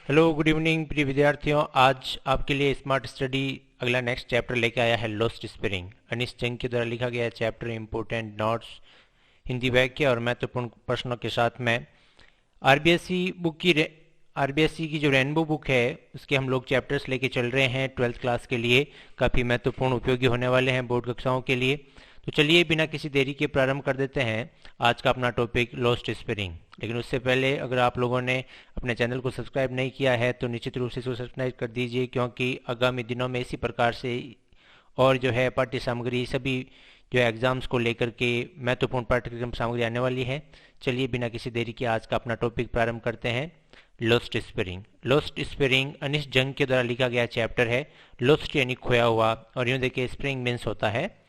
Hello, good evening प्रिय विद्यार्थियों। आज आपके लिए स्मार्ट स्टडी अगला नेक्स्ट चैप्टर लेके आया है लोस्ट स्पेलिंग। अनिश जंग के द्वारा लिखा गया चैप्टर इंपोर्टेंट नोट्स, हिंदी वाक्य और महत्वपूर्ण प्रश्नों के साथ में आरबीएसई की जो रेनबो बुक है उसके हम लोग चैप्टर्स लेके चल रहे हैं 12th क्लास के लिए। काफ़ी महत्वपूर्ण उपयोगी होने वाले हैं बोर्ड कक्षाओं के लिए। तो चलिए बिना किसी देरी के प्रारंभ कर देते हैं आज का अपना टॉपिक लॉस्ट स्पेलिंग। लेकिन उससे पहले अगर आप लोगों ने अपने चैनल को सब्सक्राइब नहीं किया है तो निश्चित रूप से इसको सब्सक्राइब कर दीजिए, क्योंकि आगामी दिनों में इसी प्रकार से और जो है पाठ्य सामग्री सभी जो है एग्जाम्स को लेकर के महत्वपूर्ण पाठ्यक्रम सामग्री आने वाली है। चलिए बिना किसी देरी के आज का अपना टॉपिक प्रारंभ करते हैं लॉस्ट स्पेलिंग। लॉस्ट स्पेलिंग अनिश जंग के द्वारा लिखा गया चैप्टर है। लॉस्ट यानी खोया हुआ, और यूँ देखिए स्प्रिंग मीन्स होता है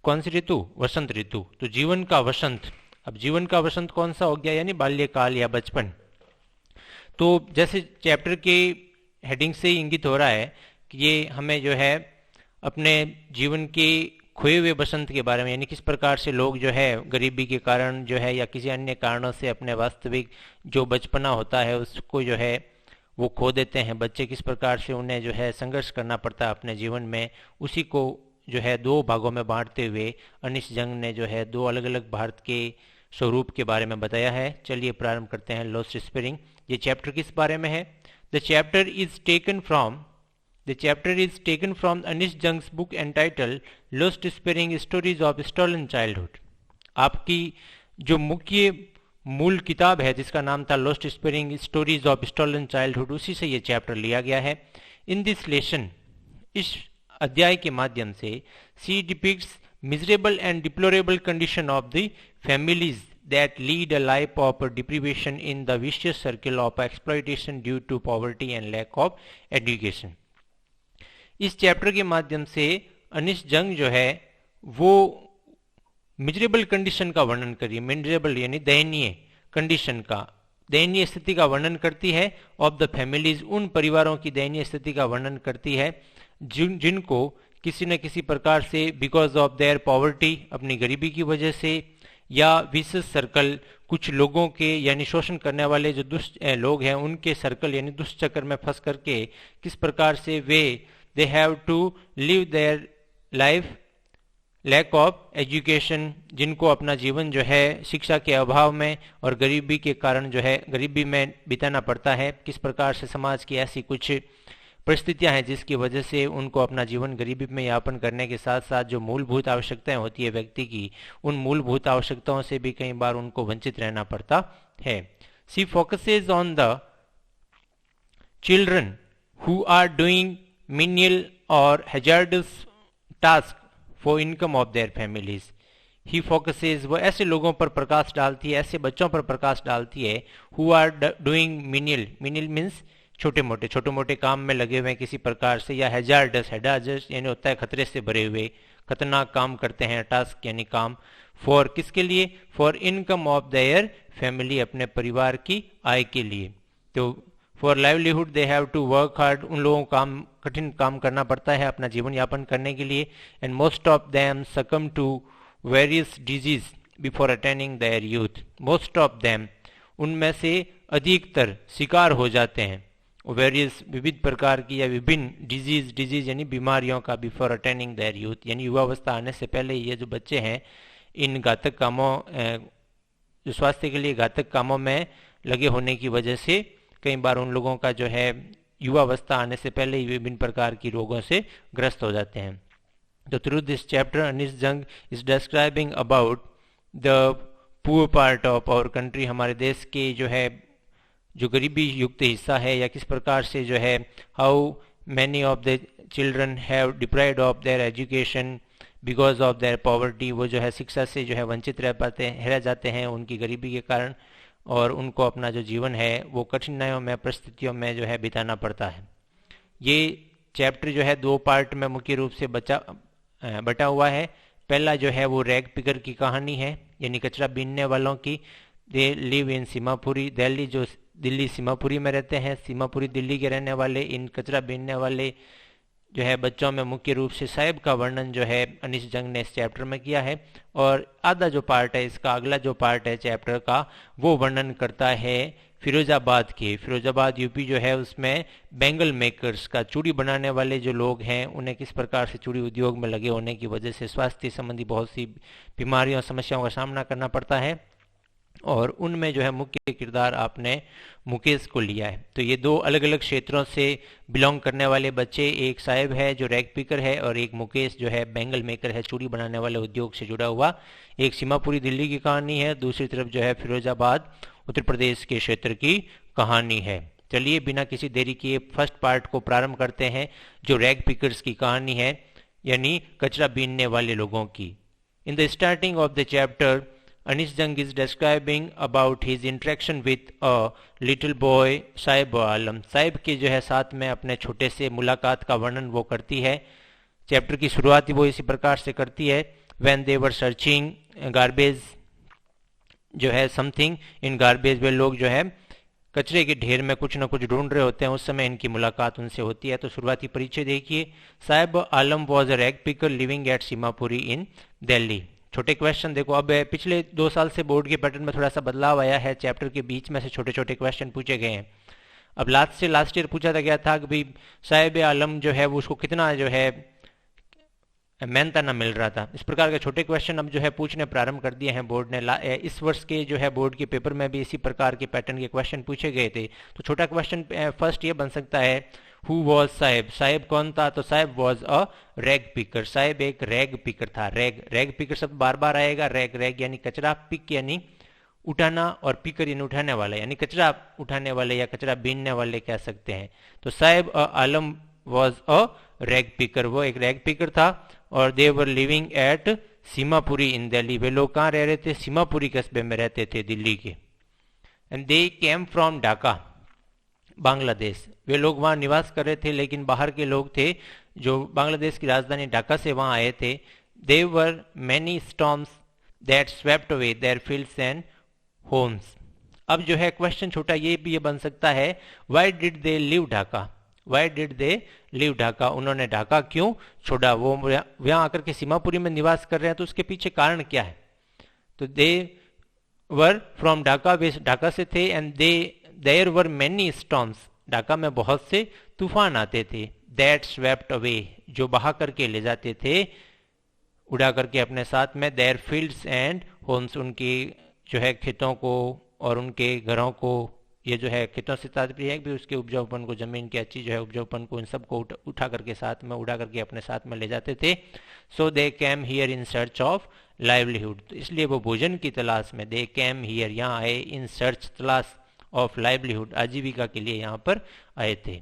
कौन सी ऋतु? वसंत ऋतु। तो जीवन का वसंत, अब जीवन का वसंत कौन सा हो गया? यानी बाल्यकाल या बचपन। तो जैसे चैप्टर के हेडिंग से ही इंगित हो रहा है कि ये हमें जो है अपने जीवन के खोए हुए बसंत के बारे में, यानी किस प्रकार से लोग जो है गरीबी के कारण जो है या किसी अन्य कारणों से अपने वास्तविक जो बचपना होता है उसको जो है वो खो देते हैं। बच्चे किस प्रकार से उन्हें जो है संघर्ष करना पड़ता है अपने जीवन में, उसी को जो है दो भागों में बांटते हुए अनिश जंग ने जो है दो अलग अलग भारत के स्वरूप के बारे में बताया है। चलिए प्रारंभ करते हैं लॉस्ट स्पेलिंग। ये चैप्टर किस बारे में है? The chapter is taken from Anees Jung's book entitled lost spring stories of stolen childhood. आपकी जो मुख्य मूल किताब है जिसका नाम था lost spring stories of stolen childhood, उसी से ये चैप्टर लिया गया है। इन दिस लेसन, इस अध्याय के माध्यम से she depicts miserable and deplorable condition of the families that lead a life of deprivation in the vicious circle of exploitation due to poverty and lack of education. इस chapter के माध्यम से अनिश जंग जो है वो मिजरेबल कंडीशन का वर्णन करिए। मिजरेबल यानी दयनीय कंडीशन का, दयनीय स्थिति का वर्णन करती है। ऑफ द फैमिलीज, उन परिवारों की दयनीय स्थिति का वर्णन करती है जिनको किसी न किसी प्रकार से बिकॉज ऑफ देयर पॉवर्टी, अपनी गरीबी की वजह से, या विशेष सर्कल, कुछ लोगों के यानी शोषण करने वाले जो दुष्ट लोग हैं उनके सर्कल यानी दुष्ट चक्कर में फंस करके किस प्रकार से they have to live their life lack of education, जिनको अपना जीवन जो है शिक्षा के अभाव में और गरीबी के कारण जो है गरीबी में बिताना पड़ता है। किस प्रकार से समाज की ऐसी कुछ परिस्थितियां हैं जिसकी वजह से उनको अपना जीवन गरीबी में यापन करने के साथ साथ जो मूलभूत आवश्यकताएं होती है व्यक्ति की, उन मूलभूत आवश्यकताओं से भी कई बार उनको वंचित रहना पड़ता है। She focuses on the children who are doing menial और hazardous task for income of their families. He focuses, वो ऐसे लोगों पर प्रकाश डालती है, ऐसे बच्चों पर प्रकाश डालती है who are doing menial, menial means छोटे मोटे काम में लगे हुए किसी प्रकार से, या हैजार्डस यानी होता है खतरे से भरे हुए, खतरनाक काम करते हैं, टास्क यानी काम। फॉर किसके लिए? For income of their family, अपने परिवार की आय के लिए। तो for livelihood they have to work hard, उन लोगों को कठिन काम करना पड़ता है अपना जीवन यापन करने के लिए। And most of them succumb to various disease before attaining their youth. Most of them, उनमें से अधिकतर शिकार हो जाते हैं वेरियस विविध प्रकार की या विभिन्न डिजीज यानी बीमारियों का, बिफोर अटेनिंग देयर यूथ यानी युवावस्था आने से पहले ये जो बच्चे हैं इन घातक कामों, जो स्वास्थ्य के लिए घातक कामों में लगे होने की वजह से कई बार उन लोगों का जो है युवावस्था आने से पहले ही विभिन्न प्रकार की रोगों से ग्रस्त हो जाते हैं। तो through this chapter Anees Jung is describing about the poor part of our country, हमारे देश के जो है जो गरीबी युक्त हिस्सा है, या किस प्रकार से जो है how many of the children have deprived of their education because of their poverty, वो जो है शिक्षा से जो है वंचित रह जाते हैं उनकी गरीबी के कारण, और उनको अपना जो जीवन है वो कठिनाइयों में, परिस्थितियों में जो है बिताना पड़ता है। ये चैप्टर जो है दो पार्ट में मुख्य रूप से बटा हुआ है। पहला जो है वो रैग पिकर की कहानी है, यानी कचरा बीनने वालों की। They live in Seemapuri Delhi, जो दिल्ली सीमापुरी में रहते हैं, सीमापुरी दिल्ली के रहने वाले इन कचरा बीनने वाले जो है बच्चों में मुख्य रूप से साहिब का वर्णन जो है अनिश जंग ने इस चैप्टर में किया है, और आधा जो पार्ट है इसका, अगला जो पार्ट है चैप्टर का, वो वर्णन करता है फिरोजाबाद के। फिरोजाबाद यूपी जो है उसमें बैंगल मेकर्स का, चूड़ी बनाने वाले जो लोग हैं उन्हें किस प्रकार से चूड़ी उद्योग में लगे होने की वजह से स्वास्थ्य संबंधी बहुत सी बीमारियों समस्याओं का सामना करना पड़ता है, और उनमें जो है मुख्य किरदार आपने मुकेश को लिया है। तो ये दो अलग अलग क्षेत्रों से बिलोंग करने वाले बच्चे, एक साहिब है जो रैग पिकर है और एक मुकेश जो है बैंगल मेकर है, चूड़ी बनाने वाले उद्योग से जुड़ा हुआ। एक सीमापुरी दिल्ली की कहानी है, दूसरी तरफ जो है फिरोजाबाद उत्तर प्रदेश के क्षेत्र की कहानी है। चलिए बिना किसी देरी किए फर्स्ट पार्ट को प्रारंभ करते हैं, जो रैग पिकर्स की कहानी है, यानी कचरा बीनने वाले लोगों की। इन the starting of the chapter Anish Jung is describing about his interaction with a little boy Sahib Alam. Sahib के जो है साथ में अपने छोटे से मुलाकात का वर्णन वो करती है। चैप्टर की शुरुआत वो इसी प्रकार से करती है, when they were searching garbage जो है something in garbage, वे लोग जो है कचरे के ढेर में कुछ ना कुछ ढूंढ रहे होते हैं, उस समय इनकी मुलाकात उनसे होती है। तो शुरुआती परिचय देखिए। Sahib Alam was a rag picker living at Seemapuri in Delhi. छोटे क्वेश्चन देखो, अब पिछले 2 साल से बोर्ड के पैटर्न में थोड़ा सा बदलाव आया है, चैप्टर के बीच में से छोटे छोटे क्वेश्चन पूछे गए हैं। अब लास्ट ईयर पूछा गया था कि भाई साहिब आलम जो है वो उसको कितना जो है मेहनताना मिल रहा था। इस प्रकार के छोटे क्वेश्चन अब जो है पूछने प्रारंभ कर दिए हैं बोर्ड ने। इस वर्ष के जो है बोर्ड के पेपर में भी इसी प्रकार के पैटर्न के क्वेश्चन पूछे गए थे। तो छोटा क्वेश्चन फर्स्ट ये बन सकता है, हु वॉज साहिब, साहिब कौन था? तो Sahib was a rag picker, Sahib एक रैग पिकर था। रैग पिकर शब्द बार बार आएगा। रैग यानी कचरा, पिक यानी उठाना, और पिकर यानी उठाने वाला, यानी कचरा उठाने वाले या कचरा बीनने वाले कह सकते हैं। तो Sahib Alam was a rag picker, वो एक रैग पिकर था, और दे were living at Seemapuri in Delhi, वे लोग कहाँ रह रहे थे? सीमापुरी कस्बे में रहते थे दिल्ली के। And they came from Dhaka, Bangladesh, वे लोग वहाँ निवास कर रहे थे, लेकिन बाहर के लोग थे जो बांग्लादेश की राजधानी ढाका से वहाँ आए थे। They were many storms that swept away their fields and homes. अब जो है क्वेश्चन छोटा ये भी ये बन सकता है, why did they live Dhaka, why did they live Dhaka, उन्होंने ढाका क्यों छोड़ा? वो यहाँ आकर के सीमापुरी में निवास कर रहे हैं, तो उसके पीछे कारण क्या है? तो दे वर फ्रॉम ढाका, वे ढाका से थे, and there were many storms, Dhaka में बहुत से तूफान आते थे, दैट स्वेप्ट अवे, जो बहा करके ले जाते थे, उड़ा करके अपने साथ में, देयर फील्ड्स एंड होम्स, उनकी जो है खेतों को और उनके घरों को, ये जो है खेतों से तात्पर्य है कि उसके उपजाऊपन को, जमीन की अच्छी जो है उपजाऊपन को, इन सबको उठा करके साथ में, उड़ा करके अपने साथ में ले जाते थे। So they came here in search of livelihood, तो इसलिए वो भोजन की तलाश में, दे कैम हियर, यहाँ आए, इन सर्च, तलाश, ऑफ लाइवलीहुड, आजीविका के लिए यहाँ पर आए थे।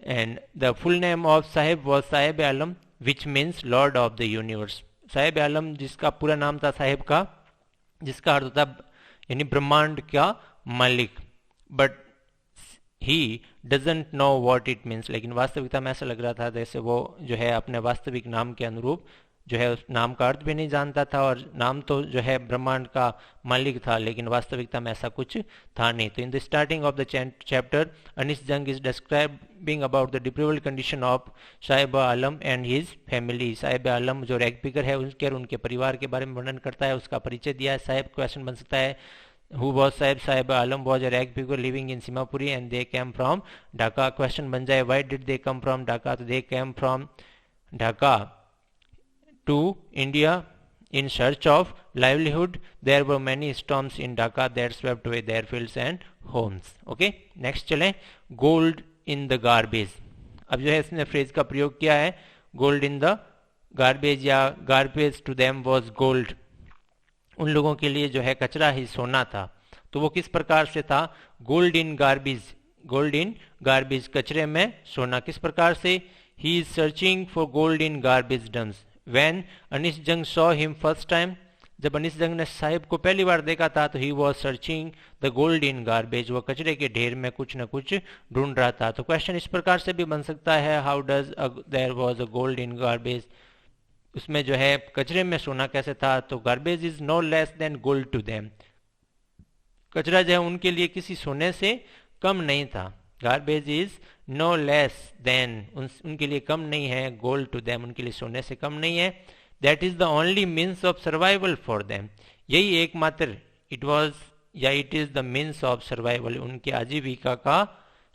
And the full name of Sahib was Sahib Alam which means lord of the universe. Sahib Alam जिसका पूरा नाम था साहिब का, जिसका अर्थ होता यानी ब्रह्मांड का मालिक, but he doesn't know what it means, लेकिन वास्तविकता में ऐसा लग रहा था जैसे वो जो है अपने वास्तविक नाम के अनुरूप जो है उस नाम का अर्थ भी नहीं जानता था, और नाम तो जो है ब्रह्मांड का मालिक था, लेकिन वास्तविकता में ऐसा कुछ था नहीं। तो in the starting of the chapter Anees Jung is describing about the deplorable condition of Sahib Alam and his family. Sahib Alam जो रैग पिकर है उसके और उनके परिवार के बारे में वर्णन करता है, उसका परिचय दिया है। साहिब क्वेश्चन बन सकता है, who was Sahib? Sahib Alam was a rag picker living in Simapuri and they came from Dhaka। Question बन जाए, why did they come from Dhaka? तो they came from Dhaka to India in search of livelihood. There were many storms in Dhaka that swept away their fields and homes. Okay, next चलें, gold in the garbage। अब जो है इसने phrase का प्रयोग किया है, gold in the garbage या garbage to them was gold। उन लोगों के लिए जो है कचरा ही सोना था। तो वो किस प्रकार से था? Gold in garbage, gold in garbage, कचरे में सोना। किस प्रकार से? He is searching for gold in garbage dumps when Anees Jung saw him first time. जब अनिश जंग ने साहिब को पहली बार देखा था तो he was searching the gold in garbage, वो कचरे के ढेर में कुछ न कुछ ढूंढ रहा था। तो क्वेश्चन इस प्रकार से भी बन सकता है, how does there was a gold in garbage, उसमें जो है कचरे में सोना कैसे था? तो garbage is no less than gold to them, कचरा जो है उनके लिए किसी सोने से कम नहीं था। Garbage is no less than, उनके लिए कम नहीं है, गोल्ड टू देम, उनके लिए सोने से कम नहीं है, that is the only means of survival for them, यही एकमात्र, इट वॉज या it is the means of survival, उनकी आजीविका का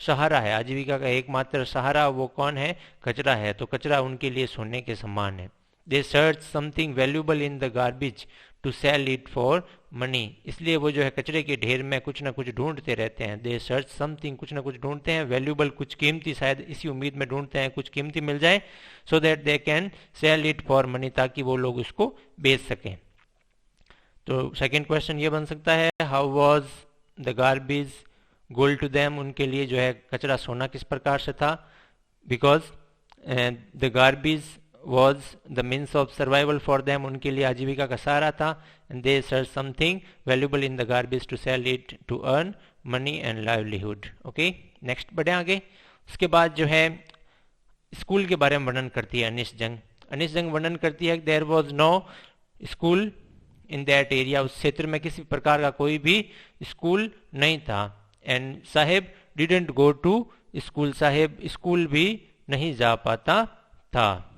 सहारा है, आजीविका का एकमात्र सहारा वो कौन है, कचरा है, तो कचरा उनके लिए सोने के समान है। They search something valuable in the garbage to sell it for money, इसलिए वो जो है कचरे के ढेर में कुछ ना कुछ ढूंढते रहते हैं। दे सर्च समथिंग, कुछ ना कुछ ढूंढते हैं, वैल्यूबल कुछ कीमती, शायद इसी उम्मीद में ढूंढते हैं कुछ कीमती मिल जाए, so that they can sell it for money, ताकि वो लोग उसको बेच सकें। तो सेकेंड क्वेश्चन ये बन सकता है, how was the garbage gold to them, उनके लिए जो है कचरा सोना किस प्रकार से था, because the garbage was the means of survival for them, उनके लिए आजीविका का सहारा था, and they search something valuable in the garbage to sell it to earn money and livelihood. Okay, next बढ़े आगे। उसके बाद जो है स्कूल के बारे में वर्णन करती है अनिश जंग। अनिश जंग वर्णन करती है कि there was no school in that area, उस क्षेत्र में किसी प्रकार का कोई भी स्कूल नहीं था, and Saheb didn't go to school, Saheb school भी नहीं जा पाता था,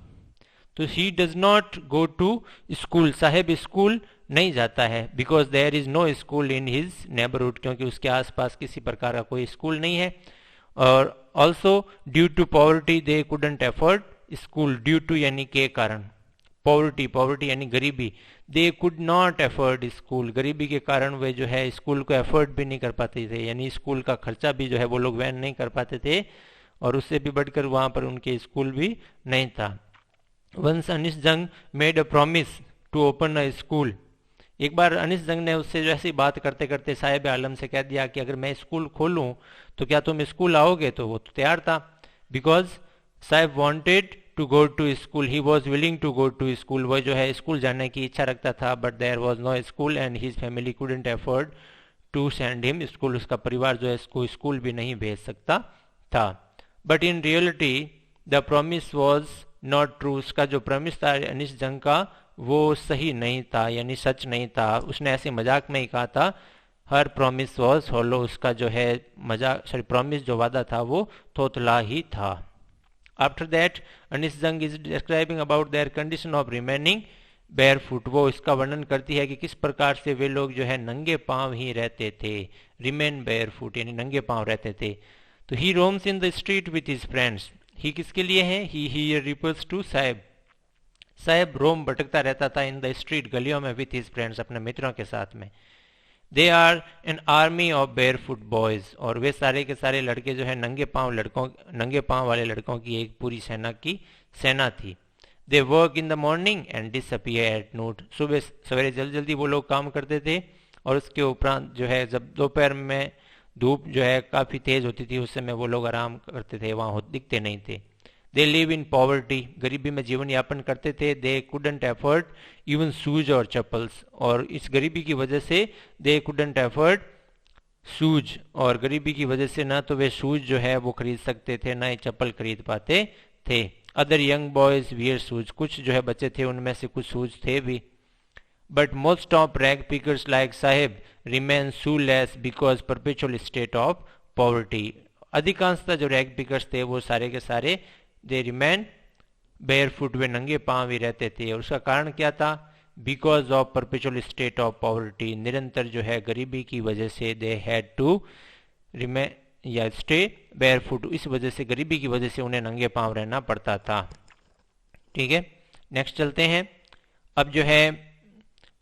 तो he does not go to school, Saheb school नहीं जाता है, because there is no school in his neighbourhood, क्योंकि उसके आसपास किसी प्रकार का कोई स्कूल नहीं है, और also due to poverty they couldn't afford school, due to यानी के कारण, पॉवर्टी, पॉवर्टी यानी गरीबी, they could not afford school, गरीबी के कारण वे जो है स्कूल को एफोर्ड भी नहीं कर पाते थे, यानी स्कूल का खर्चा भी जो है वो लोग वहन नहीं कर पाते थे, और उससे भी बढ़कर वहां पर उनके स्कूल भी नहीं था। Once Anees Jung made a promise to open a school, एक बार अनिश जंग ने उससे जो ऐसी बात करते करते साहिब आलम से कह दिया कि अगर मैं स्कूल खोलूं तो क्या तुम स्कूल आओगे, तो वो तो तैयार था, because Saheb wanted to go to school, he was willing to go to school, वो जो है स्कूल जाने की इच्छा रखता था, but there was no school and his family couldn't afford to send him school, उसका परिवार जो है इसको स्कूल भी नहीं भेज सकता था। But in reality the promise was not true, उसका जो प्रॉमिस था अनिश जंग का वो सही नहीं था, यानी सच नहीं था, उसने ऐसे मजाक में ही कहा था, हर प्रॉमिस वॉज होलो, उसका जो है मजाक, सॉरी प्रॉमिस जो वादा था वो तोतला ही था। After that Anish Jung is describing about their condition of remaining bear foot, वो इसका वर्णन करती है कि किस प्रकार से वे लोग जो है नंगे पांव ही रहते थे, रिमेन बेयर फुट यानी नंगे पांव रहते थे। तो he roams in the street with his friends, he किसके लिए है, ही रिफर्स टू साहेब, साहेब रोम भटकता रहता था इन द स्ट्रीट, गलियों में, विथ हिज फ्रेंड्स अपने मित्रों के साथ में। They are an army of barefoot boys, और वे सारे के सारे लड़के जो है नंगे पांव वाले लड़कों की एक पूरी सेना की सेना थी। They work in the morning and disappear at noon, सुबह सवेरे जल्दी जल्दी वो लोग काम करते थे, और उसके उपरांत जो है जब दोपहर में धूप जो है काफ़ी तेज़ होती थी उस समय वो लोग आराम करते थे, वहाँ दिखते नहीं थे। दे लिव इन पॉवर्टी, गरीबी में जीवन यापन करते थे। They couldn't afford even shoes और चप्पल्स, और इस गरीबी की वजह से दे कुडंट एफर्ड शूज, और गरीबी की वजह से ना तो वे शूज जो है वो खरीद सकते थे, ना ही चप्पल खरीद पाते थे। Other young boys wear shoes, कुछ जो है बच्चे थे उनमें से कुछ शूज थे भी। But most of rag pickers like Saheb remain shoeless because perpetual state of poverty, अधिकांशतः जो रैग पिकर्स थे वो सारे के सारे दे रिमेन बेयर फुट, वे नंगे पांव ही रहते थे, और उसका कारण क्या था, because of perpetual state of poverty, निरंतर जो है गरीबी की वजह से दे हैड टू रिमेन या स्टे बेयर फुट, इस वजह से गरीबी की वजह से उन्हें नंगे पांव रहना पड़ता था। ठीक है, नेक्स्ट चलते हैं। अब जो है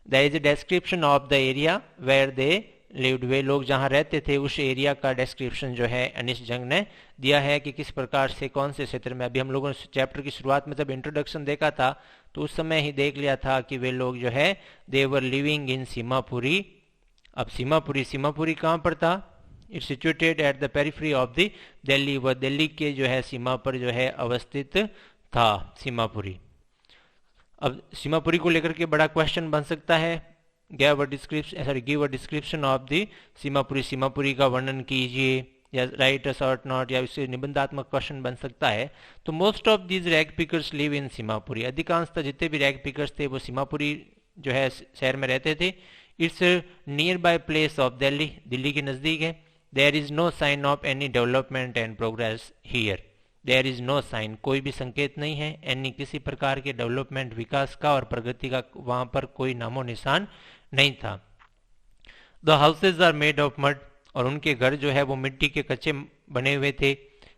there is a description of the area where they lived, वे लोग जहाँ रहते थे उस एरिया का डिस्क्रिप्शन जो है अनिश जंग ने दिया है कि किस प्रकार से कौन से क्षेत्र में। अभी हम लोगों ने चैप्टर की शुरुआत में जब इंट्रोडक्शन देखा था तो उस समय ही देख लिया था कि वे लोग जो है दे वर लिविंग इन सीमापुरी। अब सीमापुरी कहाँ पर था, it's situated at the periphery of the Delhi, वह दिल्ली के जो है सीमा पर जो है अवस्थित था सीमापुरी। अब सीमापुरी को लेकर के बड़ा क्वेश्चन बन सकता है, give a description of the Seemapuri, Seemapuri का वर्णन कीजिए, या राइट अ शॉर्ट नोट, या इससे निबंधात्मक क्वेश्चन बन सकता है। तो most of these rag pickers live in Seemapuri, अधिकांशतः जितने भी रैग पिकर्स थे वो सीमापुरी जो है शहर में रहते थे। It's nearby place of Delhi, Delhi के नज़दीक है। There is no sign of any development and progress here. There is no sign, कोई भी संकेत नहीं है, एनी किसी प्रकार के डेवलपमेंट विकास का और प्रगति का वहां पर कोई नामो निशान नहीं था। The houses are made of mud, और उनके घर जो है वो मिट्टी के कच्चे बने हुए थे।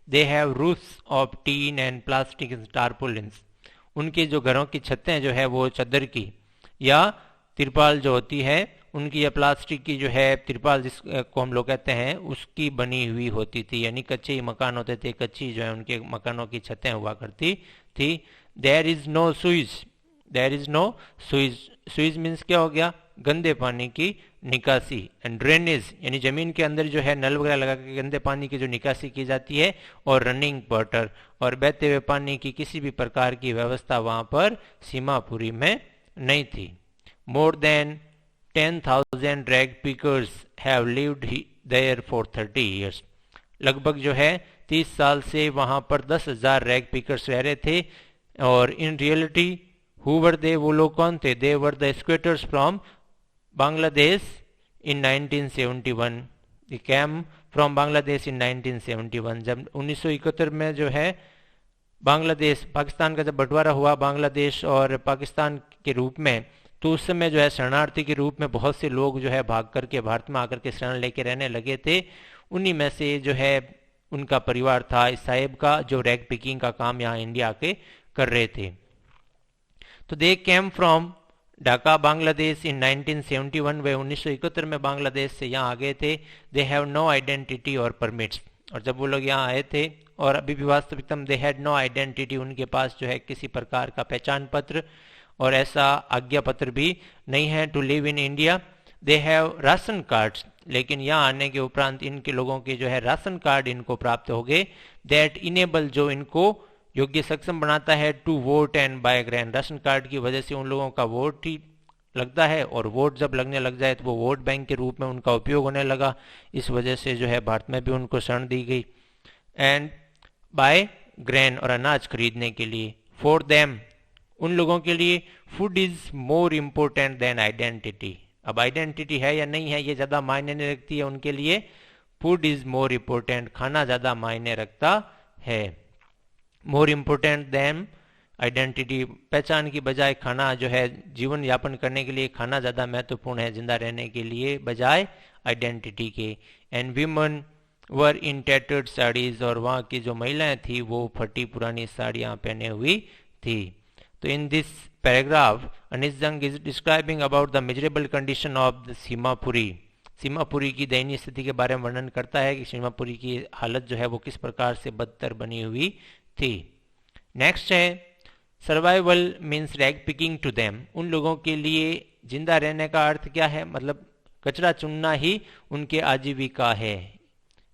They have roofs of tin and plastic tarpaulins, उनके जो घरों की छतें जो है वो चद्दर की या तिरपाल जो होती है उनकी, या प्लास्टिक की जो है तिरपाल जिसको हम लोग कहते हैं उसकी बनी हुई होती थी, यानी कच्चे ही मकान होते थे, कच्ची जो है उनके मकानों की छतें हुआ करती थी। There is no switch, there is no switch, switch means क्या हो गया, गंदे पानी की निकासी। एंड ड्रेनेज यानी जमीन के अंदर जो है नल वगैरह लगा के गंदे पानी की जो निकासी की जाती है, और रनिंग वाटर, और बहते हुए पानी की किसी भी प्रकार की व्यवस्था वहां पर सीमापुरी में नहीं थी। More than 10,000 rag pickers have lived there for 30 years, लगभग जो है 30 साल से वहां पर 10,000 रैग पिकर्स रह रहे थे। और इन रियलिटी हु वर दे, वो लोग कौन थे, they were the squatters from Bangladesh in 1971, they came from Bangladesh in 1971। जब 1971 में जो है बांग्लादेश, पाकिस्तान का जब बंटवारा हुआ बांग्लादेश और पाकिस्तान के रूप में, तो उस समय जो है शरणार्थी के रूप में बहुत से लोग जो है भाग करके भारत में आकर के शरण लेके रहने लगे थे। उन्हीं में से जो है उनका परिवार था इस साहेब का, जो रैग पिकिंग का काम यहाँ इंडिया के कर रहे थे। तो दे came from Dhaka Bangladesh in 1971, वे 1971 में बांग्लादेश से यहाँ आ गए थे। दे हैव नो आइडेंटिटी और परमिट्स, और जब वो लोग यहाँ आए थे, और अभी भी वास्तविकता में दे हैड नो आइडेंटिटी, उनके पास जो है किसी प्रकार का पहचान पत्र और ऐसा आज्ञा पत्र भी नहीं है to live in India. They have ration cards, लेकिन यहाँ आने के उपरांत इनके लोगों के जो है राशन कार्ड इनको प्राप्त हो गए। दैट इनेबल, जो इनको योग्य सक्षम बनाता है to vote and buy grain, ration card की वजह से उन लोगों का वोट ही लगता है, और वोट जब लगने लग जाए तो वो वोट बैंक के रूप में उनका उपयोग होने लगा। इस वजह से जो है भारत में भी उनको शरण दी गई। एंड बाय ग्रेन, और अनाज खरीदने के लिए। फॉर देम, उन लोगों के लिए food is more important than identity. अब आइडेंटिटी है या नहीं है ये ज्यादा मायने नहीं रखती है उनके लिए, फूड इज मोर इम्पोर्टेंट, खाना ज्यादा मायने रखता है। मोर इम्पोर्टेंट देन आइडेंटिटी, पहचान की बजाय खाना जो है, जीवन यापन करने के लिए खाना ज्यादा महत्वपूर्ण है जिंदा रहने के लिए, बजाय आइडेंटिटी के। And women were in tattered saris, और वहाँ की जो महिलाएं थी वो फटी पुरानी साड़ियाँ पहने हुई थी। तो इन दिस पैराग्राफ अनिस जंग is describing about the miserable condition of the Seemapuri, Seemapuri की दयनीय स्थिति के बारे में वर्णन करता है कि सीमापुरी की हालत जो है वो किस प्रकार से बदतर बनी हुई थी। नेक्स्ट है survival means rag picking to them, उन लोगों के लिए जिंदा रहने का अर्थ क्या है, मतलब कचरा चुनना ही उनके आजीविका है।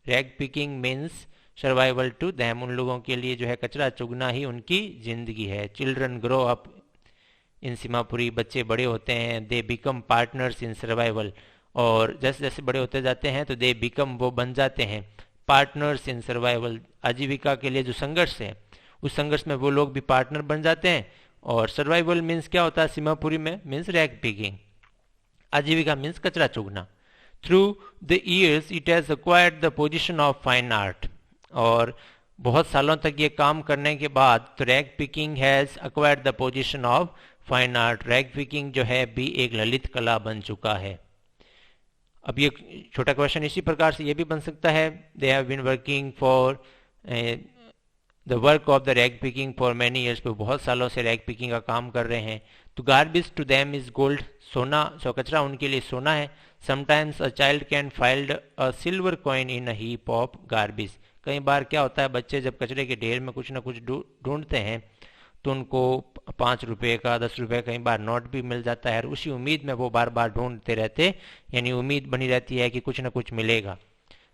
Rag picking means survival to them, उन लोगों के लिए जो है कचरा चुगना ही उनकी जिंदगी है। Children grow up in Seemapuri, बच्चे बड़े होते हैं। They become partners in survival, और जैसे जैसे बड़े होते जाते हैं तो दे बिकम, वो बन जाते हैं पार्टनर्स इन सर्वाइवल, आजीविका के लिए जो संघर्ष है उस संघर्ष में वो लोग भी पार्टनर बन जाते हैं। और सर्वाइवल मीन्स क्या होता है सीमापुरी में, मीन्स रैग पिकिंग, आजीविका मीन्स कचरा चुगना। Through the years it has acquired the position of fine art, और बहुत सालों तक ये काम करने के बाद तो rag picking has acquired the position of fine art, rag picking जो है भी एक ललित कला बन चुका है। अब ये छोटा क्वेश्चन इसी प्रकार से ये भी बन सकता है, they have been working for the work of the rag picking for many years, पे बहुत सालों से रैग पिकिंग का काम कर रहे हैं। तो garbage to them is gold, सोना, सो कचरा उनके लिए सोना है। Sometimes a child can find a silver coin in a heap of garbage, कई बार क्या होता है बच्चे जब कचरे के ढेर में कुछ ना कुछ ढूंढते हैं तो उनको 5 रुपए का 10 रुपए कई बार नोट भी मिल जाता है, और उसी उम्मीद में वो बार बार ढूंढते रहते, यानी उम्मीद बनी रहती है कि कुछ ना कुछ मिलेगा।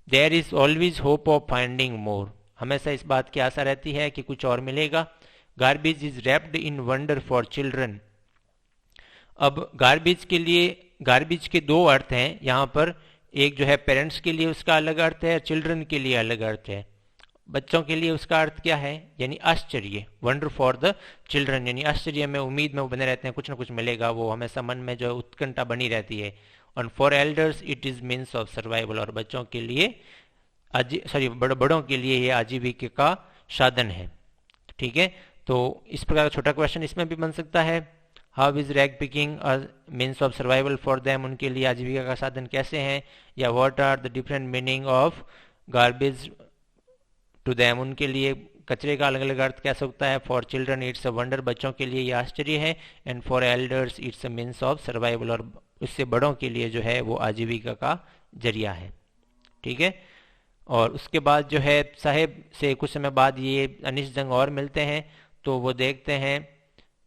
There is always hope of finding more, हमेशा इस बात की आशा रहती है कि कुछ और मिलेगा। Garbage is wrapped in wonder for children, अब गार्बेज के लिए, गार्बेज के दो अर्थ हैं यहाँ पर, एक जो है पेरेंट्स के लिए उसका अलग अर्थ है, चिल्ड्रन के लिए अलग अर्थ है। बच्चों के लिए उसका अर्थ क्या है, यानी आश्चर्य, वंडर फॉर द चिल्ड्रन, यानी आश्चर्य में, उम्मीद में वो बने रहते हैं कुछ ना कुछ मिलेगा, वो हमेशा मन में जो उत्कंठा बनी रहती है। और for elders it is means of survival, और बच्चों के लिए बड़ों के लिए ये आजीविका का साधन है। ठीक है, तो इस प्रकार का छोटा क्वेश्चन इसमें भी बन सकता है। How is rag picking means of survival for them, उनके लिए आजीविका का साधन कैसे हैं, या what are the different meaning of garbage to them, उनके लिए कचरे का अलग अलग अर्थ कैसा होता है। For children it's a wonder, बच्चों के लिए ये आश्चर्य है। And for elders it's a means of survival, और उससे बड़ों के लिए जो है वो आजीविका का जरिया है। ठीक है, और उसके बाद जो है साहेब से कुछ समय बाद ये अनिश जंग और मिलते हैं, तो वो देखते हैं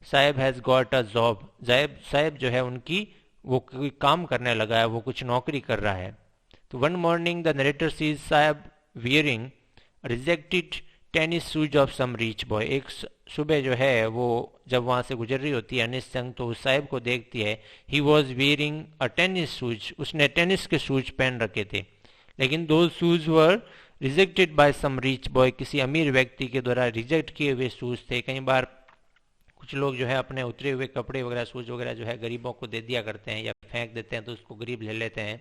साहेब हैज़ गॉट अ जॉब, साहेब जो है उनकी वो कोई काम करने लगा है, वो कुछ नौकरी कर रहा है। तो one morning the narrator sees Saheb wearing rejected tennis shoes of some rich boy, एक सुबह जो है वो जब वहाँ से गुजर रही होती है अनिश जंग, तो उस साहिब को देखती है। He was wearing a tennis shoes, उसने टेनिस के शूज पहन रखे थे, लेकिन those shoes were rejected by some rich boy, किसी अमीर व्यक्ति के द्वारा रिजेक्ट किए हुए शूज थे। कई बार कुछ लोग जो है अपने उतरे हुए कपड़े वगैरह शूज वगैरह जो है गरीबों को दे दिया करते हैं या फेंक देते हैं, तो उसको गरीब ले लेते हैं।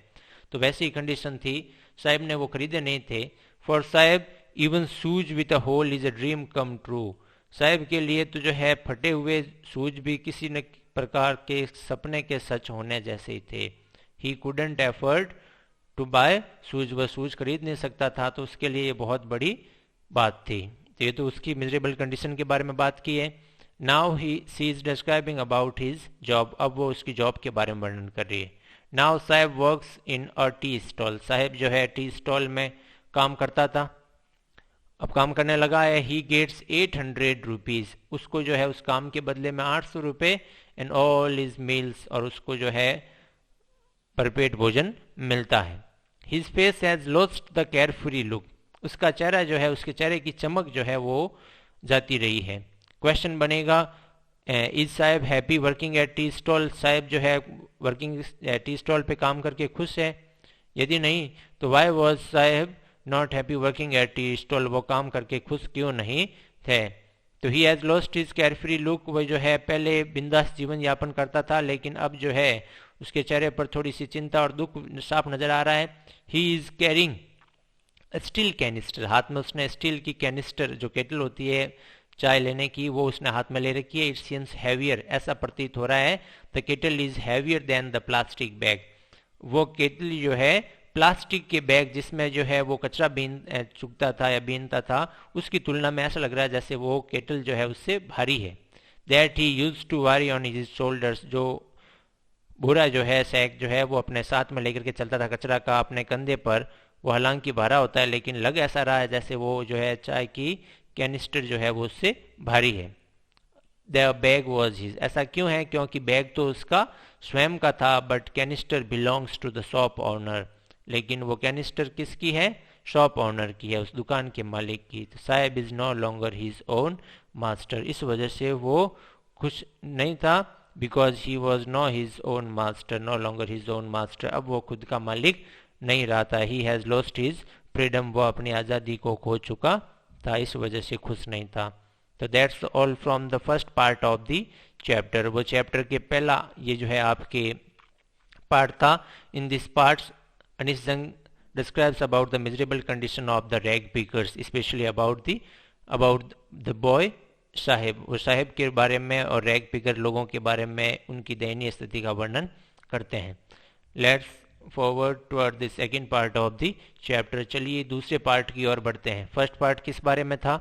तो वैसी ही कंडीशन थी, साहिब ने वो खरीदे नहीं थे। For Saheb even shoes with a hole is a dream come true, Saheb के लिए तो जो है फटे हुए शूज भी किसी न प्रकार के सपने के सच होने जैसे ही थे। He couldn't afford to buy shoes, वह शूज खरीद नहीं सकता था, तो उसके लिए ये बहुत बड़ी बात थी। तो ये तो उसकी मिजरेबल कंडीशन के बारे में बात की है। Now see is describing about his job, अब वो उसकी जॉब के बारे में वर्णन कर रही है। Now Sahib works in a tea stall, Sahib जो है टी स्टॉल में काम करता था, अब काम करने लगा है। ही गेट्स 800 रुपीज, उसको जो है उस काम के बदले में 800 रुपये, एंड ऑल इज मील्स, और उसको जो है भरपेट भोजन मिलता है। His face has lost the carefree look, उसका चेहरा जो है, उसके चेहरे की चमक जो है वो जाती रही है। क्वेश्चन बनेगा is Sahib happy working at tea stall, Sahib जो है वर्किंग टी स्टॉल पे काम करके खुश है। यदि नहीं तो why was Sahib not happy working at tea stall, वो काम करके खुश क्यों नहीं थे। तो ही has lost his carefree look, वो जो है पहले बिंदास जीवन यापन करता था, लेकिन अब जो है उसके चेहरे पर थोड़ी सी चिंता और दुख साफ नजर आ रहा है। He is carrying steel canister, हाथ में उसने स्टील की कैनिस्टर जो केटल होती है चाय लेने की, वो उसने हाथ में ले रखी है। इट सीम्स हैवियर, ऐसा प्रतीत हो रहा है। The kettle is heavier than the plastic bag, वो केटल जो है प्लास्टिक के बैग जिसमें जो है वो कचरा चुगता था या बीनता था, उसकी तुलना में ऐसा लग रहा है जैसे वो केटल जो है उससे भारी है। दैट ही यूज टू वारी ऑन हिज शोल्डर्स, जो भूरा जो है सैक जो है वो अपने साथ में लेकर के चलता था कचरा का अपने कंधे पर, वो हालांकि भारा होता है लेकिन लग ऐसा रहा है जैसे वो जो है चाय की कैनिस्टर जो है वो उससे भारी है। द बैग वॉज हिज, ऐसा क्यों है, क्योंकि बैग तो उसका स्वयं का था, but canister belongs to the shop owner, लेकिन वो कैनिस्टर किसकी है, शॉप ऑनर की है, उस दुकान के मालिक की। तो Saheb is no longer his own master, इस वजह से वो खुश नहीं था, because he was no his own master, no longer his own master, अब वो खुद का मालिक नहीं रहा था। He has lost his freedom, वो अपनी आज़ादी को खो चुका था, इस वजह से खुश नहीं था। तो that's all from the first part of the chapter, वो चैप्टर के पहला ये जो है आपके पार्ट था। In this parts Anish Jung describes about the miserable condition of the rag pickers, especially about the boy Sahib, वो साहिब के बारे में और रैग पिकर लोगों के बारे में उनकी दयनीय स्थिति का वर्णन करते हैं। Let's forward toward the second part of the chapter, चलिए दूसरे पार्ट की ओर बढ़ते हैं। फर्स्ट पार्ट किस बारे में था,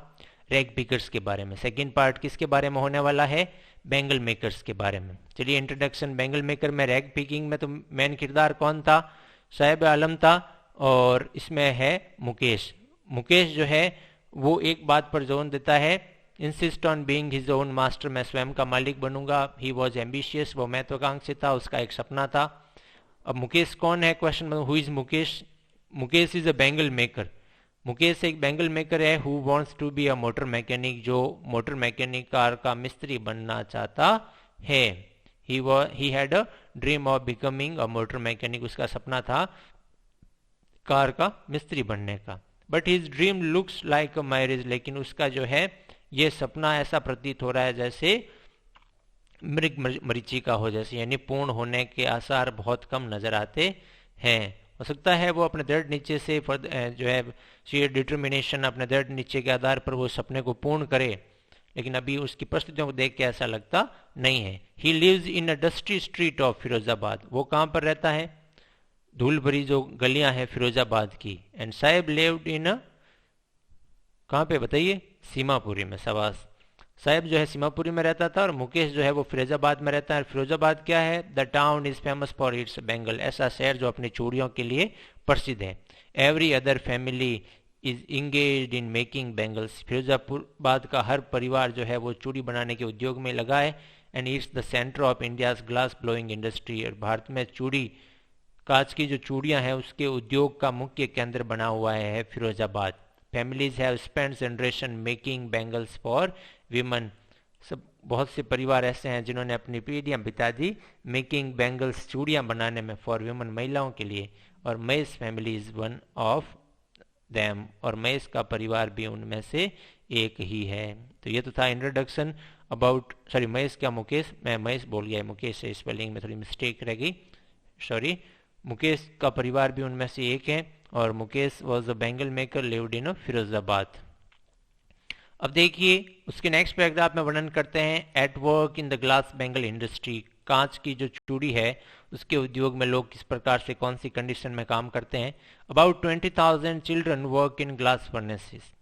रैग पिकर्स के बारे में। सेकंड पार्ट किसके बारे में होने वाला है, बैंगल मेकर्स के बारे में। चलिए इंट्रोडक्शन, बैंगल मेकर में रैग पिकिंग में तो मेन किरदार कौन था, साहिब आलम था, और इसमें है मुकेश। मुकेश जो है वो एक बात पर जोर देता है, insist on being his own master, मैं स्वयं का मालिक बनूंगा। ही वॉज एम्बिशियस, वो महत्वाकांक्षी था, उसका एक सपना था। अब मुकेश कौन है, question who is Mukesh, Mukesh is a bangle maker, Mukesh एक बैंगल मेकर है। Who wants to be a motor mechanic, जो मोटर मैकेनिक कार का मिस्त्री बनना चाहता है। He had a dream of becoming a motor mechanic, उसका सपना था कार का मिस्त्री बनने का। But his dream looks like a mirage, लेकिन उसका जो है ये सपना ऐसा प्रतीत हो रहा है जैसे मृग मरीचिका हो जैसे, यानी पूर्ण होने के आसार बहुत कम नजर आते हैं। हो सकता है वो अपने दृढ़ निश्चय से जो है शेयर डिटर्मिनेशन, अपने दृढ़ निश्चय के आधार पर वो सपने को पूर्ण करे, लेकिन अभी उसकी परिस्थितियों को देख के ऐसा लगता नहीं है। He lives in a dusty street of Firozabad, वो कहाँ पर रहता है, धूल भरी जो गलियां हैं फिरोजाबाद की। एंड साहेब लिव्ड इन, कहाँ पे बताइए, सीमापुरी में। सवास, साहेब जो है सीमापुरी में रहता था और मुकेश जो है वो फिरोजाबाद में रहता है। फिरोजाबाद क्या है, the town is famous for its bangle, ऐसा शहर जो अपनी चूड़ियों के लिए प्रसिद्ध है। Every other family is engaged in making bangles, Firozabad का हर परिवार जो है वो चूड़ी बनाने के उद्योग में लगा है। And it's the centre of India's glass blowing industry, और भारत में चूड़ी, कांच की जो चूड़ियां हैं उसके उद्योग का मुख्य केंद्र बना हुआ है Firozabad. Families have spend generation making bangles for women, सब बहुत से परिवार ऐसे हैं जिन्होंने अपनी पीढ़ियां बिता दी मेकिंग बैंगल्स, चूड़ियां बनाने में, फॉर वीमन, महिलाओं के लिए। और Mahesh family is one of them, और महेश का परिवार भी उनमें से एक ही है। तो ये तो था इंट्रोडक्शन अबाउट, सॉरी महेश क्या मुकेश, मैं महेश बोल गया, मुकेश से स्पेलिंग में थोड़ी मिस्टेक रह गई, सॉरी। मुकेश का परिवार भी उनमें से एक है, और Mukesh was a bangle maker lived in Firozabad. अब देखिए उसके नेक्स्ट पैराग्राफ में वर्णन करते हैं at work in the glass bangle industry, कांच की जो चूड़ी है उसके उद्योग में लोग किस प्रकार से कौन सी कंडीशन में काम करते हैं। About 20,000 children work in glass furnaces,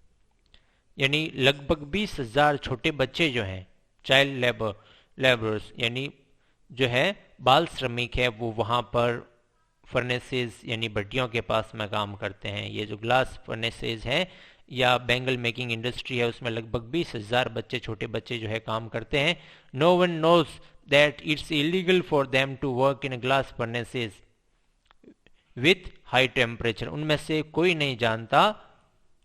यानी लगभग 20,000 छोटे बच्चे जो हैं चाइल्ड लेबरर्स, यानी जो है बाल श्रमिक है, वो वहाँ पर फर्नेसेस यानी भट्टियों के पास में काम करते हैं। ये जो ग्लास फर्नेसेस है या बैंगल मेकिंग इंडस्ट्री है उसमें लगभग 20,000 बच्चे, छोटे बच्चे जो है काम करते हैं। No one knows that it's illegal for them to work in glass furnaces with high temperature, उनमें से कोई नहीं जानता,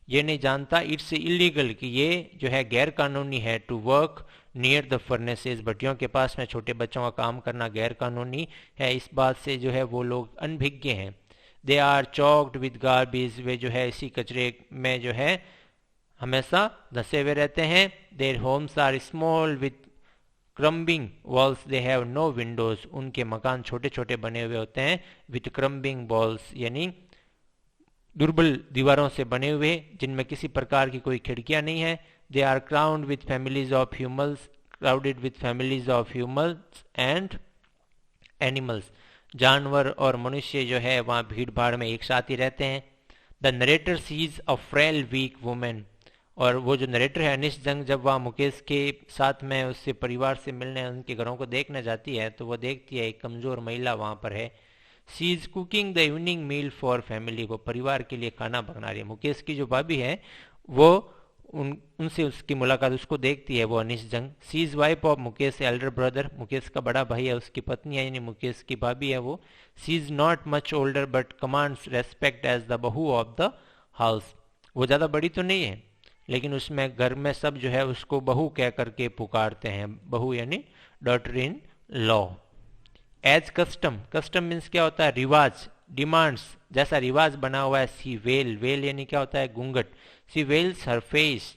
ये नहीं जानता इट्स इलीगल कि ये जो है गैर कानूनी है, to work near the furnaces, भट्टियों के पास में छोटे बच्चों का काम करना गैर कानूनी है। इस बात से जो है वो लोग अनभिज्ञ हैं। They are choked with garbage, वे जो है इसी कचरे में जो है हमेशा धंसे हुए रहते हैं। Their homes are small with crumbling walls, they have no windows, उनके मकान छोटे छोटे बने हुए होते हैं। विद क्रम्बिंग वॉल्स यानी दुर्बल दीवारों से बने हुए जिनमें किसी प्रकार की कोई खिड़कियां नहीं है। They are crowded with families of humans and animals, जानवर और मनुष्य जो है वहाँ भीड़ भाड़ में एक साथ ही रहते हैं। The narrator sees a frail weak woman, और वो जो नरेटर है अनिश जंग जब वहाँ मुकेश के साथ में उससे परिवार से मिलने उनके घरों को देखने जाती है तो वो देखती है एक कमज़ोर महिला वहाँ पर है। She is cooking the evening meal for family, वो परिवार के लिए खाना बना रही है। मुकेश की जो भाभी है वो उनसे उसकी मुलाकात, उसको देखती है वो Anees Jung. She is wife of Mukesh elder brother, Mukesh का बड़ा भाई है, उसकी पत्नी है यानी मुकेश की भाभी है वो। She is not much older but commands respect as the bahu of the house, वो ज़्यादा बड़ी तो नहीं है लेकिन उसमें घर में सब जो है उसको बहू कह करके पुकारते हैं, बहू यानी daughter in law. As custom, custom means क्या होता है, रिवाज, डिमांड्स, जैसा रिवाज बना हुआ है। सी वेल, वेल यानी क्या होता है, घूंघट। सी वेल्स हर फेस,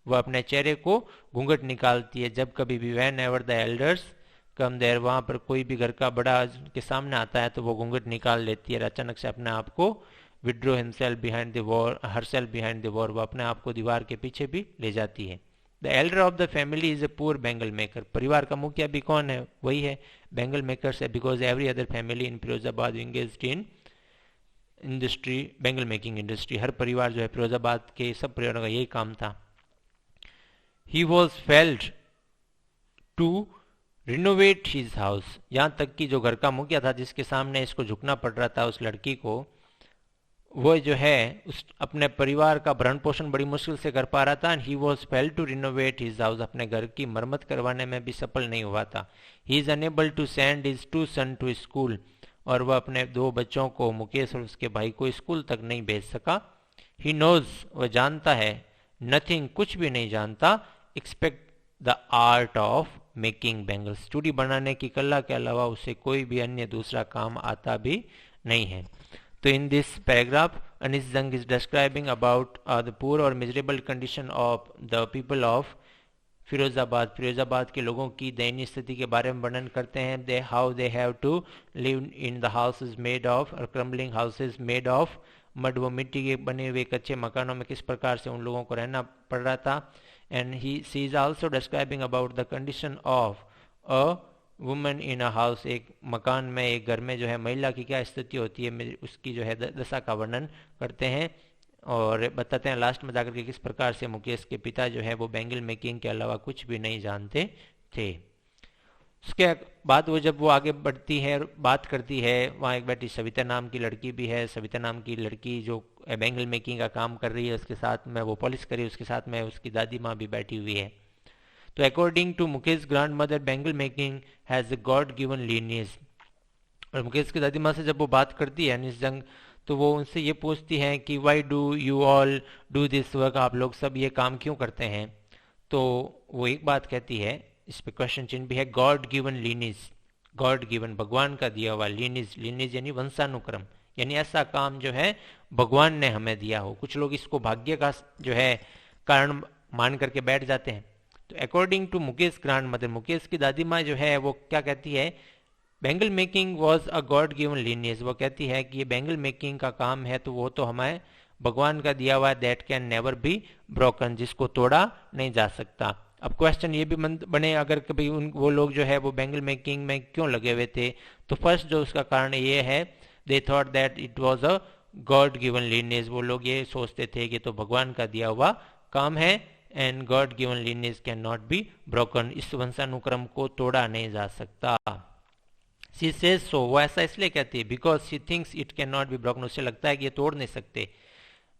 वह अपने चेहरे को घूंघट निकालती है जब कभी भी। Whenever the elders come there, वहाँ पर कोई भी घर का बड़ा के सामने आता है तो वो घूंघट निकाल लेती है, अचानक से अपने आप को withdraw himself behind the war, herself behind the war, वो अपने आप को दीवार के पीछे भी ले जाती है। The elder of the family is a poor bangle maker, परिवार का मुखिया भी कौन है, वही है बैंगल मेकर है। Because every other family in Firozabad engaged in industry, bangle making industry, हर परिवार जो है फिरोजाबाद के सब परिवारों का यही काम था। He was failed to renovate his house, यहाँ तक कि जो घर का मुखिया था जिसके सामने इसको झुकना पड़ रहा था उस लड़की को, वो जो है उस अपने परिवार का भरण पोषण बड़ी मुश्किल से कर पा रहा था। He was fail to renovate his house, अपने घर की मरम्मत करवाने में भी सफल नहीं हुआ था। He is unable to send his two son to school, और वह अपने दो बच्चों को, मुकेश और उसके भाई को, स्कूल तक नहीं भेज सका। ही नोज, वह जानता है, नथिंग, कुछ भी नहीं जानता, expect the art of making bangles, चूड़ी बनाने की कला के अलावा उसे कोई भी अन्य दूसरा काम आता भी नहीं है। तो in this paragraph Anees Jung is describing about the poor और miserable condition of the people of Firozabad के लोगों की दयनीय स्थिति के बारे में वर्णन करते हैं। They how they have to live in the houses made of और crumbling houses made of mud, वो मिट्टी के बने हुए कच्चे मकानों में किस प्रकार से उन लोगों को रहना पड़ रहा था। And she is also describing about the condition of a women in a house, एक मकान में, एक घर में जो है महिला की क्या स्थिति होती है, उसकी जो है दशा का वर्णन करते हैं और बताते हैं लास्ट में जाकर के किस प्रकार से मुकेश के पिता जो है वो बैंगल मेकिंग के अलावा कुछ भी नहीं जानते थे। उसके बाद वो जब वो आगे बढ़ती है और बात करती है, वहाँ एक बेटी सविता नाम की लड़की भी है। सविता नाम की लड़की जो बैंगल मेकिंग का काम कर रही है, उसके साथ में वो पॉलिश कर रही है, उसके साथ में उसकी दादी माँ भी बैठी हुई है। तो according to Mukesh grandmother bangle making has God given lineage. और मुकेश की दादी माँ से जब वो बात करती है अनिस जंग, तो वो उनसे ये पूछती हैं कि why do you all do this work, आप लोग सब ये काम क्यों करते हैं। तो वो एक बात कहती है, इस पे क्वेश्चन चिन्ह भी है, गॉड गिवन लीनिज, गॉड गिवन भगवान का दिया हुआ, लीनिज लीनिज यानी वंशानुक्रम, यानी ऐसा काम जो है भगवान ने हमें दिया हो। कुछ लोग इसको भाग्य का जो है कारण मान करके बैठ जाते हैं। तो according to Mukesh grandmother, Mukesh की दादी माँ जो है वो क्या कहती है, bangle making was a God given lineage, वो कहती है कि ये बैंगल मेकिंग का काम है तो वो तो हमें भगवान का दिया हुआ, that can never be broken, जिसको तोड़ा नहीं जा सकता। अब क्वेश्चन ये भी बने, अगर कभी वो लोग जो है वो बैंगल मेकिंग में क्यों लगे हुए थे, तो फर्स्ट जो उसका कारण ये है, they thought that it was a God given lineage, वो लोग ये सोचते थे कि तो भगवान का दिया हुआ काम है, and God given lineage can not be broken, इस वंशानुक्रम को तोड़ा नहीं जा सकता। शी सेज सो, वो ऐसा इसलिए कहती है because she thinks it can not be broken, उसे लगता है कि ये तोड़ नहीं सकते।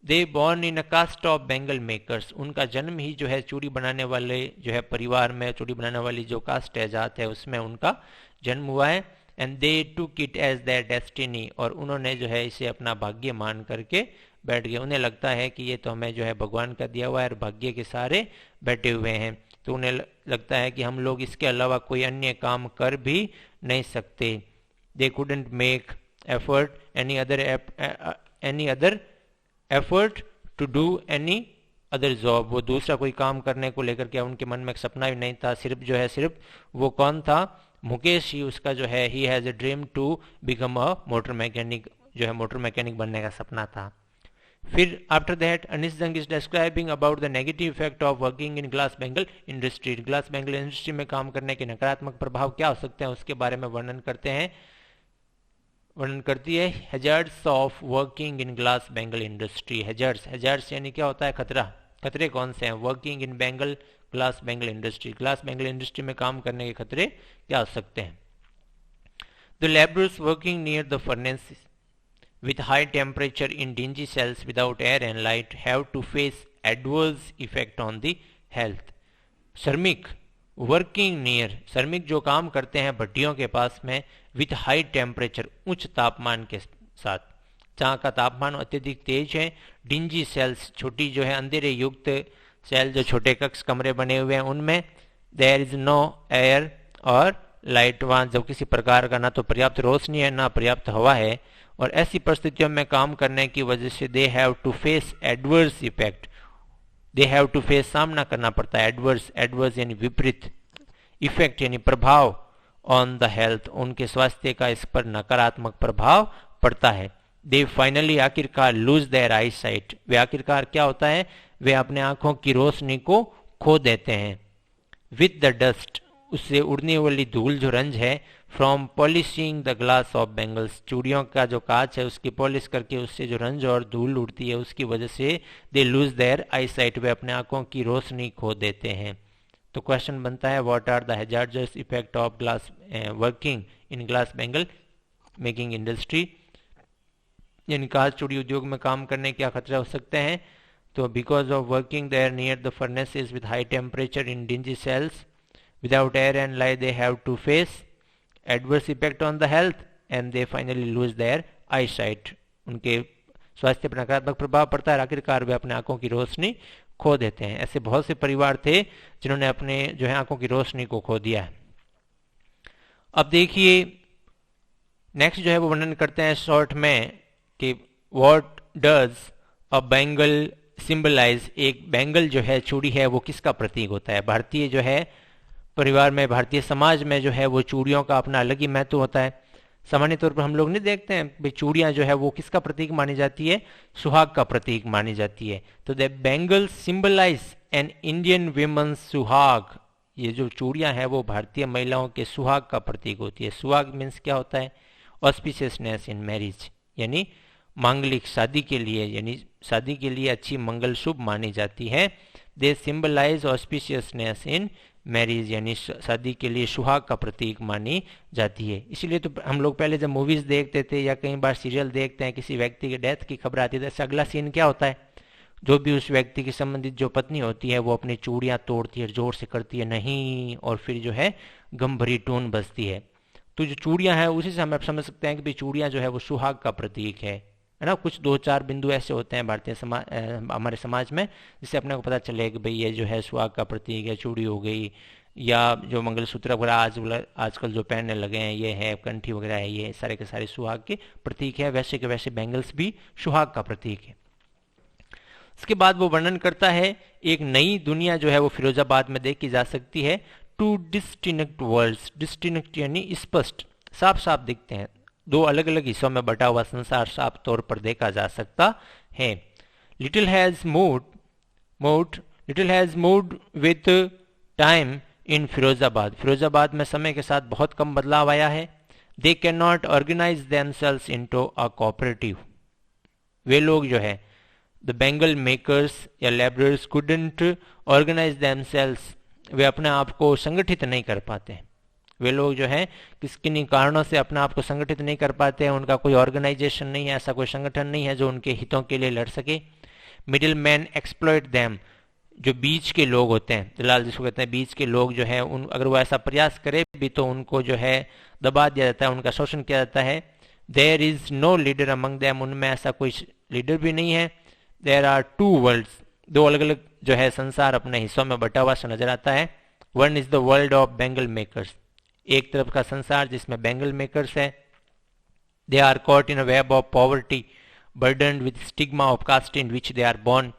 They born in a caste of bangle makers, उनका जन्म ही जो है चूड़ी बनाने वाले जो है परिवार में, चूड़ी बनाने वाली जो कास्ट है, जात है, उसमें उनका जन्म हुआ है। एंड दे टूक इट एज देयर डेस्टिनी, और उन्होंने जो है इसे अपना भाग्य मान करके बैठ गए। उन्हें लगता है कि ये तो हमें जो है भगवान का दिया हुआ है और भाग्य के सारे बैठे हुए हैं, तो उन्हें लगता है कि हम लोग इसके अलावा कोई अन्य काम कर भी नहीं सकते। They couldn't make effort any other effort to do any other job, वो दूसरा कोई काम करने को लेकर के उनके मन में एक सपना भी नहीं था। सिर्फ वो कौन था, मुकेश ही उसका जो है, he has a dream to become a motor mechanic, जो है मोटर मैकेनिक बनने का सपना था। फिर आफ्टर दैट अनिस जंग is describing about the negative effect of working in glass bangle industry, glass bangle industry में काम करने के नकारात्मक प्रभाव क्या हो सकते हैं उसके बारे में वर्णन करती है। Hazards of working in glass bangle industry, hazards यानी क्या होता है, खतरा, खतरे कौन से हैं। Working in glass bangle industry में काम करने के खतरे क्या हो सकते हैं। The labourers working near the furnace with high temperature in dingy cells without air and light have to face adverse effect on the health. श्रमिक वर्किंग नियर, श्रमिक जो काम करते हैं भट्टियों के पास में, विथ हाई टेम्परेचर, उच्च तापमान के साथ, जहाँ का तापमान अत्यधिक तेज है, डिंजी सेल्स, छोटी जो है अंधेरे युक्त सेल, जो छोटे कक्ष कमरे बने हुए हैं उनमें, देयर इज नो एयर और लाइट, वहाँ जब किसी प्रकार का ना तो पर्याप्त रोशनी है ना पर्याप्त हवा है, और ऐसी परिस्थितियों में काम करने की वजह से they have to face adverse effect, they have to face, सामना करना पड़ता है, एडवर्स यानी विपरीत, इफेक्ट यानी प्रभाव, ऑन द हेल्थ, उनके स्वास्थ्य का इस पर नकारात्मक प्रभाव पड़ता है। दे फाइनली, आखिरकार, लूज देयर आई साइट, वे आखिरकार क्या होता है, वे अपने आंखों की रोशनी को खो देते हैं। विथ द डस्ट, उससे उड़ने वाली धूल जो रंज है, from polishing the glass of bangles, चूड़ियों का जो कांच है उसकी पॉलिश करके उससे जो रंज और धूल उड़ती है उसकी वजह से they lose their eyesight, वे अपने आंखों की रोशनी खो देते हैं। तो क्वेश्चन बनता है, what are the hazardous effect of glass working in glass bangle making industry, यानी कांच चूड़ी उद्योग में काम करने के क्या खतरे हो सकते हैं। तो because of working there near the furnaces with high temperature in dingy cells without air and light, they have to face adverse effect on the health and they finally lose their eyesight, उनके स्वास्थ्य पर नकारात्मक प्रभाव पड़ता है, आखिरकार वे अपने आंखों की रोशनी खो देते हैं। ऐसे बहुत से परिवार थे जिन्होंने अपने जो है आंखों की रोशनी को खो दिया है। अब देखिए नेक्स्ट जो है वो वर्णन करते हैं शॉर्ट में कि what does a bangle symbolise, एक बैंगल जो है, चूड़ी है, वो किसका प्रतीक होता है? भारतीय जो है परिवार में, भारतीय समाज में जो है वो चूड़ियों का अपना अलग ही महत्व होता है। सामान्य तौर पर हम लोग नहीं देखते हैं भाई चूड़ियां जो है वो किसका प्रतीक मानी जाती है? सुहाग का प्रतीक मानी जाती है। तो the bangle symbolise an Indian women's suhag, ये जो चूड़ियां हैं वो भारतीय महिलाओं के सुहाग का प्रतीक होती है। सुहाग मीन्स क्या होता है? ऑस्पिशियसनेस इन मैरिज, यानी मांगलिक, शादी के लिए, यानी शादी के लिए अच्छी मंगल शुभ मानी जाती है। दे सिंबलाइज ऑस्पिशियसनेस इन मैरिज, यानी शादी के लिए सुहाग का प्रतीक मानी जाती है। इसीलिए तो हम लोग पहले जब मूवीज देखते थे या कई बार सीरियल देखते हैं, किसी व्यक्ति के डेथ की खबर आती है, तो अगला सीन क्या होता है? जो भी उस व्यक्ति की संबंधित जो पत्नी होती है वो अपनी चूड़ियां तोड़ती है, जोर से करती है नहीं, और फिर जो है गम भरी टोन बजती है। तो जो चूड़ियां हैं उसी से हम समझ सकते हैं कि भाई चूड़ियां जो है वो सुहाग का प्रतीक है ना। कुछ दो चार बिंदु ऐसे होते हैं भारतीय समाज, हमारे समाज में, जिससे अपने को पता चले कि भाई ये जो है सुहाग का प्रतीक है, चूड़ी हो गई, या जो मंगलसूत्र वगैरह आजकल जो पहनने लगे हैं ये है, कंठी वगैरह है, ये सारे के सारे सुहाग के प्रतीक है। वैसे के वैसे बैंगल्स भी सुहाग का प्रतीक है। इसके बाद वो वर्णन करता है एक नई दुनिया जो है वो फिरोजाबाद में देखी जा सकती है। टू डिस्टिंक्ट वर्ल्ड्स, डिस्टिंक्ट यानी स्पष्ट, साफ साफ दिखते हैं। दो अलग अलग हिस्सों में बटा हुआ संसार साफ तौर पर देखा जा सकता है। Little has moved with time in Firozabad, Firozabad में समय के साथ बहुत कम बदलाव आया है। They can not organise themselves into a cooperative, वे लोग जो है द बेंगल मेकर्स या लेबरर्स कुडंट ऑर्गेनाइज देमसेल्व्स, वे अपने आप को संगठित नहीं कर पाते। वे लोग जो है किन कारणों से अपने आप को संगठित नहीं कर पाते हैं, उनका कोई ऑर्गेनाइजेशन नहीं है, ऐसा कोई संगठन नहीं है जो उनके हितों के लिए लड़ सके। मिडिल मैन एक्सप्लॉइट देम, जो बीच के लोग होते हैं, दलाल जिसको कहते हैं, बीच के लोग जो है उन अगर वो ऐसा प्रयास करे भी तो उनको जो है दबा दिया जाता है, उनका शोषण किया जाता है। There is no leader among them, उनमें ऐसा कोई लीडर भी नहीं है। देयर आर टू वर्ल्ड्स, दो अलग अलग जो है संसार अपने हिस्सों में बटा हुआ सा नजर आता है। One is the world of bangle makers, एक तरफ का संसार जिसमें बेंगल मेकर्स है। They are caught in a web of poverty burdened with stigma of caste in which they are born,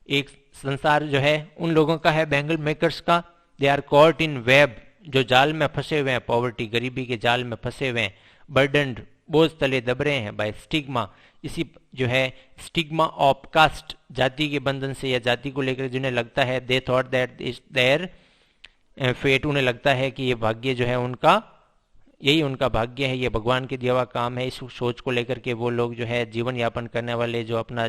एक संसार जो है उन लोगों का है बेंगल मेकर्स का। They are caught in web, जो जाल में फंसे हुए हैं, पॉवर्टी गरीबी के जाल में फंसे हुए हैं। बर्डन्ड, बोझ तले दब रहे हैं, बाय स्टिग्मा, इसी जो है स्टिग्मा ऑफ कास्ट, जाति के बंधन से या जाति को लेकर जिन्हें लगता है, they thought that is their fate, उन्हें लगता है कि ये भाग्य जो है उनका, यही उनका भाग्य है, ये भगवान के दिया हुआ काम है। इस सोच को लेकर के वो लोग जो है जीवन यापन करने वाले, जो अपना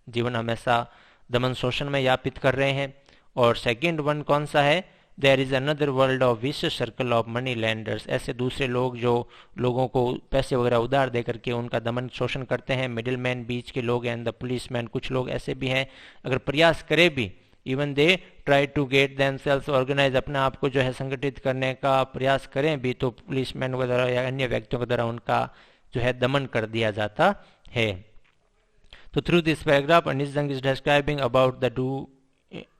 जीवन हमेशा दमन शोषण में यापित कर रहे हैं। और सेकंड वन कौन सा है? There is another world of vicious circle of money lenders, ऐसे दूसरे लोग जो लोगों को पैसे वगैरह उधार दे करके उनका दमन शोषण करते हैं। मिडिल मैन, बीच के लोग, एंड द पुलिस मैन, कुछ लोग ऐसे भी हैं अगर प्रयास करे भी, even they try to get themselves organize, अपने आप को जो है संगठित करने का प्रयास करें भी, तो पुलिस मैन के द्वारा या अन्य व्यक्तियों के द्वारा उनका जो है दमन कर दिया जाता है। तो through this paragraph Anees Jung is describing about the two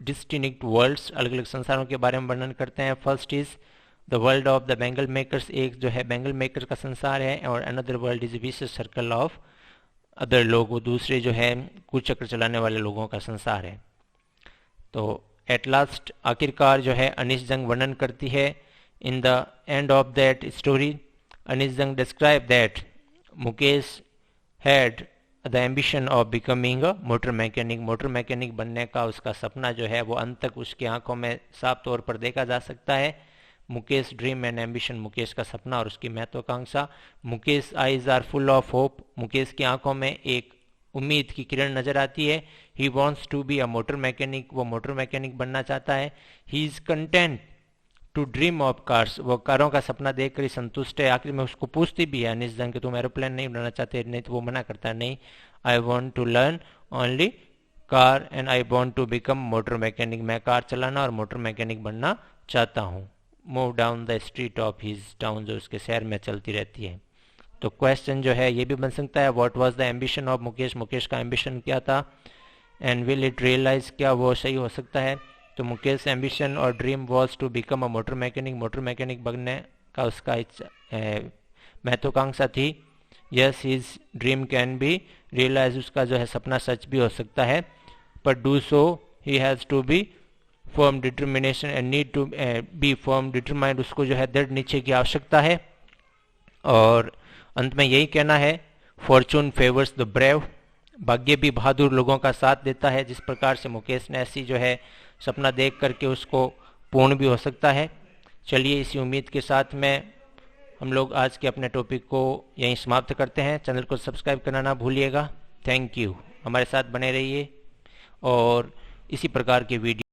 distinct worlds, अलग अलग संसारों के बारे में वर्णन करते हैं। First is the world of the bangle makers, एक जो है बेंगल मेकर का संसार है, और another world is vicious circle of other लोग, वो दूसरे जो है कुचक्र चलाने वाले लोगों का संसार है। तो एट लास्ट, आखिरकार जो है अनिश जंग वर्णन करती है, in the end of that story Anees Jung describe that Mukesh had the ambition of becoming a motor mechanic, motor mechanic बनने का उसका सपना जो है वो अंत तक उसकी आंखों में साफ तौर पर देखा जा सकता है। Mukesh dream and ambition, Mukesh का सपना और उसकी महत्वाकांक्षा। Mukesh eyes are full of hope, Mukesh की आंखों में एक उम्मीद की किरण नजर आती है। He wants to be a motor mechanic, वो मोटर मैकेनिक बनना चाहता है। He is content to dream of cars, वो कारों का सपना देखकर ही संतुष्ट है। आखिर में उसको पूछती भी है अनिश जंग कि तुम एरोप्लेन नहीं बनाना चाहते? नहीं, तो वो मना करता है, नहीं, I want to learn only car and I want to become motor mechanic, मैं कार चलाना और मोटर मैकेनिक बनना चाहता हूँ। Move down the street of his town, जो उसके शहर में चलती रहती है। तो क्वेश्चन जो है ये भी बन सकता है, what was the ambition of Mukesh, Mukesh का एम्बिशन क्या था, एंड विल इट रियलाइज, क्या वो सही हो सकता है? तो मुकेश एम्बिशन और dream was to become a motor mechanic, motor mechanic बनने का उसका महत्वाकांक्षा थी। Yes, his dream can be realize, उसका जो है सपना सच भी हो सकता है। but do so he has to be firm determination and need to be firm determined. उसको जो है दृढ़ निश्चय की आवश्यकता है। और अंत में यही कहना है, फॉर्चून फेवर्स द ब्रेव, भाग्य भी बहादुर लोगों का साथ देता है। जिस प्रकार से मुकेश ने ऐसी जो है सपना देख करके उसको पूर्ण भी हो सकता है। चलिए इसी उम्मीद के साथ में हम लोग आज के अपने टॉपिक को यहीं समाप्त करते हैं। चैनल को सब्सक्राइब करना ना भूलिएगा। थैंक यू, हमारे साथ बने रहिए और इसी प्रकार के वीडियो